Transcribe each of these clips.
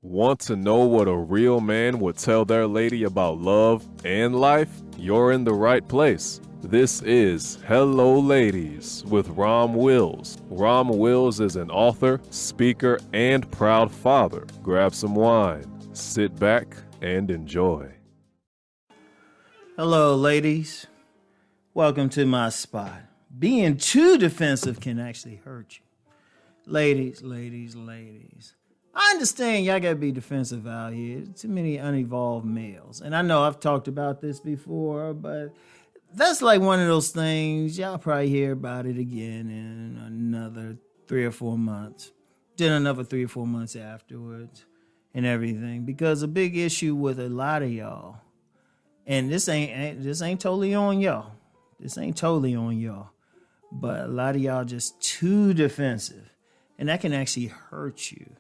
Want to know what a real man would tell their lady about love and life? You're in the right place. This is Hello Ladies with Rom Wills. Rom Wills is an author, speaker, and proud father. Grab some wine, sit back, and enjoy. Hello, ladies. Welcome to my spot. Being too defensive can actually hurt you. Ladies. I understand y'all gotta be defensive out here. Too many unevolved males. And I know I've talked about this before, but that's like one of those things, y'all probably hear about it again in another 3 or 4 months. Then another 3 or 4 months afterwards and everything. Because a big issue with a lot of y'all, and this ain't totally on y'all. This ain't totally on y'all. But a lot of y'all just too defensive. And that can actually hurt you.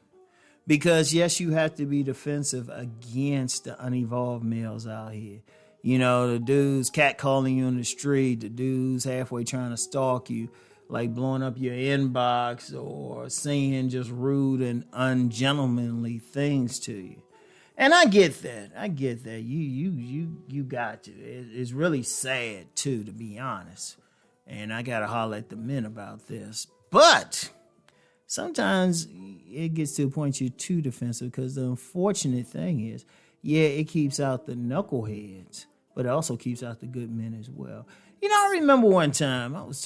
Because, yes, you have to be defensive against the unevolved males out here. You know, the dudes catcalling you on the street, the dudes halfway trying to stalk you, like blowing up your inbox or saying just rude and ungentlemanly things to you. And I get that. You got to. It's really sad, too, to be honest. And I got to holler at the men about this. But sometimes it gets to a point you're too defensive because the unfortunate thing is, yeah, it keeps out the knuckleheads, but it also keeps out the good men as well. You know, I remember one time I was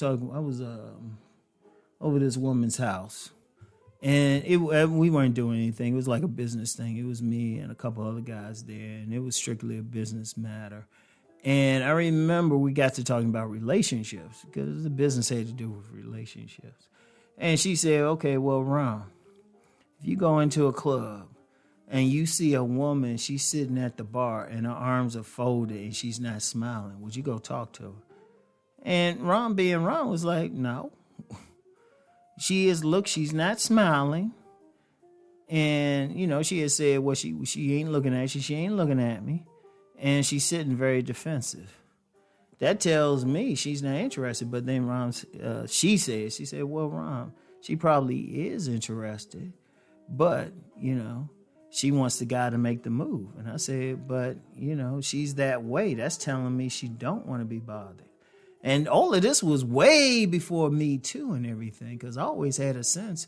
over this woman's house, and we weren't doing anything. It was like a business thing. It was me and a couple other guys there, and it was strictly a business matter. And I remember we got to talking about relationships because the business had to do with relationships. And she said, okay, well, Ron, if you go into a club and you see a woman, she's sitting at the bar and her arms are folded and she's not smiling, would you go talk to her? And Ron, being Ron, was like, no. She's not smiling. And, you know, she had said, well, she ain't looking at you, she ain't looking at me. And she's sitting very defensive. That tells me she's not interested. But then she said, well, Ron, she probably is interested. But, you know, she wants the guy to make the move. And I said, but, you know, she's that way. That's telling me she don't want to be bothered. And all of this was way before Me Too and everything. Because I always had a sense,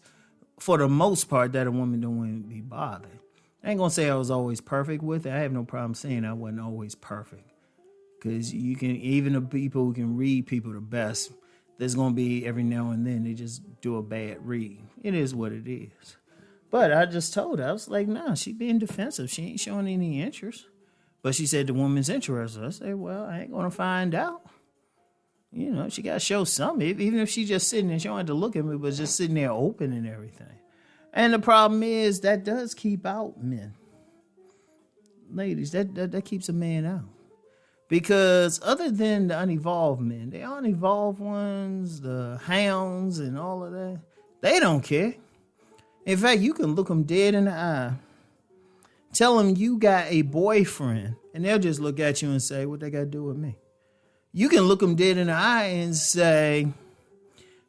for the most part, that a woman don't want to be bothered. I ain't going to say I was always perfect with it. I have no problem saying I wasn't always perfect. Because you can, even the people who can read people the best, there's going to be every now and then they just do a bad read. It is what it is. But I just told her, I was like, nah, she being defensive. She ain't showing any interest. But she said the woman's interested. I said, well, I ain't going to find out. You know, she got to show something. Even if she just sitting there, she don't have to look at me, but just sitting there open and everything. And the problem is that does keep out men. Ladies, that keeps a man out. Because other than the unevolved men, the unevolved ones, the hounds and all of that, they don't care. In fact, you can look them dead in the eye, tell them you got a boyfriend, and they'll just look at you and say, what they got to do with me? You can look them dead in the eye and say,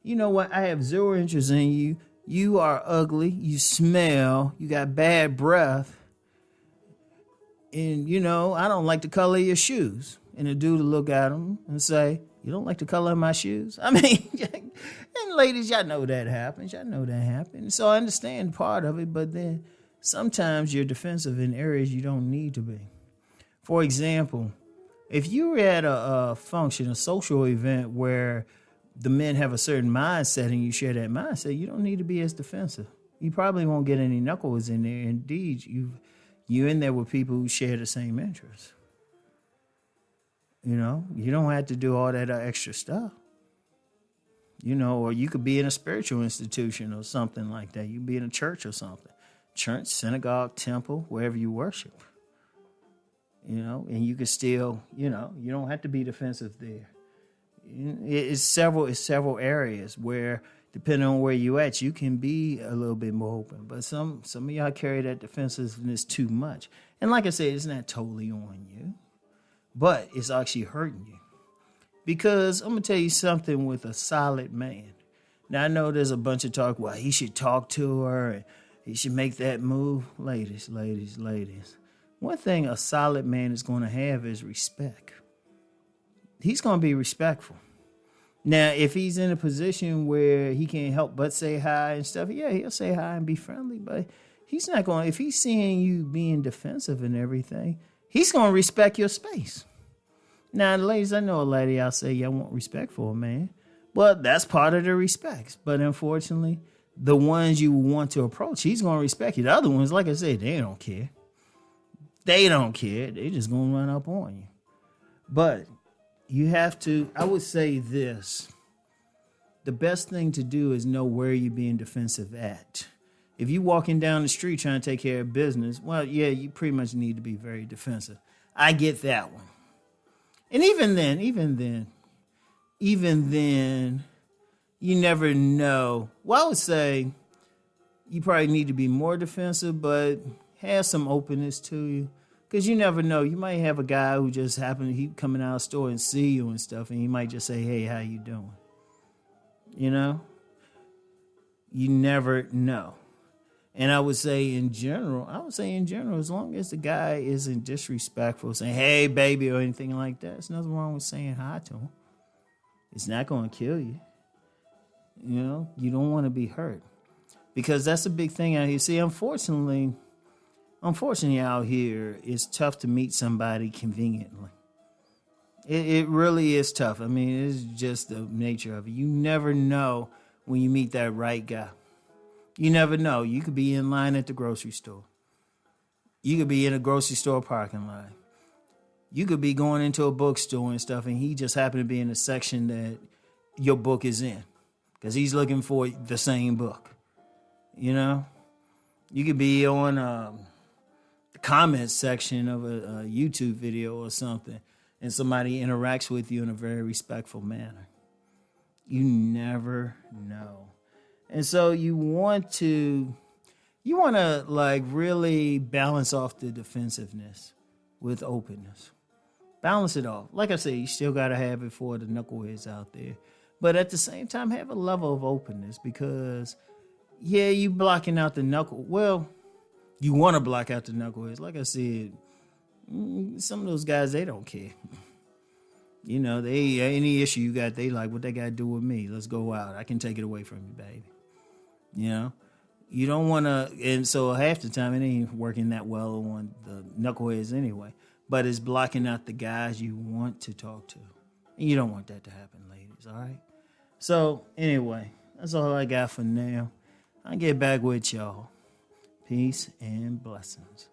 you know what, I have zero interest in you. You are ugly, you smell, you got bad breath. And, you know, I don't like the color of your shoes. And the dude will look at him and say, you don't like the color of my shoes? I mean, and ladies, y'all know that happens. So I understand part of it, but then sometimes you're defensive in areas you don't need to be. For example, if you were at a function, a social event where the men have a certain mindset and you share that mindset, you don't need to be as defensive. You probably won't get any knuckles in there. Indeed, you're in there with people who share the same interests. You know, you don't have to do all that extra stuff. You know, or you could be in a spiritual institution or something like that. You could be in a church or something. Church, synagogue, temple, wherever you worship. You know, and you can still, you know, you don't have to be defensive there. It's several areas where, depending on where you at, you can be a little bit more open. But some of y'all carry that defensiveness too much. And like I said, it's not totally on you, but it's actually hurting you. Because I'm going to tell you something with a solid man. Now, I know there's a bunch of talk, well, he should talk to her He should make that move. Ladies. One thing a solid man is going to have is respect. He's going to be respectful. Now, if he's in a position where he can't help but say hi and stuff, yeah, he'll say hi and be friendly. But he's not going, if he's seeing you being defensive and everything, he's going to respect your space. Now, ladies, I know a lady, I'll say, yeah, I want respect for a man. Well, that's part of the respect. But unfortunately, the ones you want to approach, he's going to respect you. The other ones, like I said, they don't care. They don't care. They just going to run up on you. But you have to, I would say this. The best thing to do is know where you're being defensive at. If you're walking down the street trying to take care of business, well, yeah, you pretty much need to be very defensive. I get that one. And even then, you never know. Well, I would say you probably need to be more defensive, but have some openness to you. Because you never know. You might have a guy who just happened, he coming out of the store and see you and stuff, and he might just say, hey, how you doing? You know? You never know. And I would say in general, as long as the guy isn't disrespectful, saying, hey, baby, or anything like that, there's nothing wrong with saying hi to him. It's not going to kill you. You know, you don't want to be hurt. Because that's a big thing out here. See, unfortunately out here, it's tough to meet somebody conveniently. It really is tough. I mean, it's just the nature of it. You never know when you meet that right guy. You never know. You could be in line at the grocery store. You could be in a grocery store parking lot. You could be going into a bookstore and stuff, and he just happened to be in a section that your book is in because he's looking for the same book. You know? You could be on the comment section of a YouTube video or something, and somebody interacts with you in a very respectful manner. You never know. And so you want to like really balance off the defensiveness with openness. Balance it off. Like I said, you still got to have it for the knuckleheads out there. But at the same time, have a level of openness because, yeah, you blocking out the knuckle. Well, you want to block out the knuckleheads. Like I said, some of those guys, they don't care. You know, any issue you got, they like, what they got to do with me? Let's go out. I can take it away from you, baby. You know, you don't want to, and so half the time it ain't working that well on the knuckleheads anyway, but it's blocking out the guys you want to talk to. And you don't want that to happen, ladies, all right? So, anyway, that's all I got for now. I'll get back with y'all. Peace and blessings.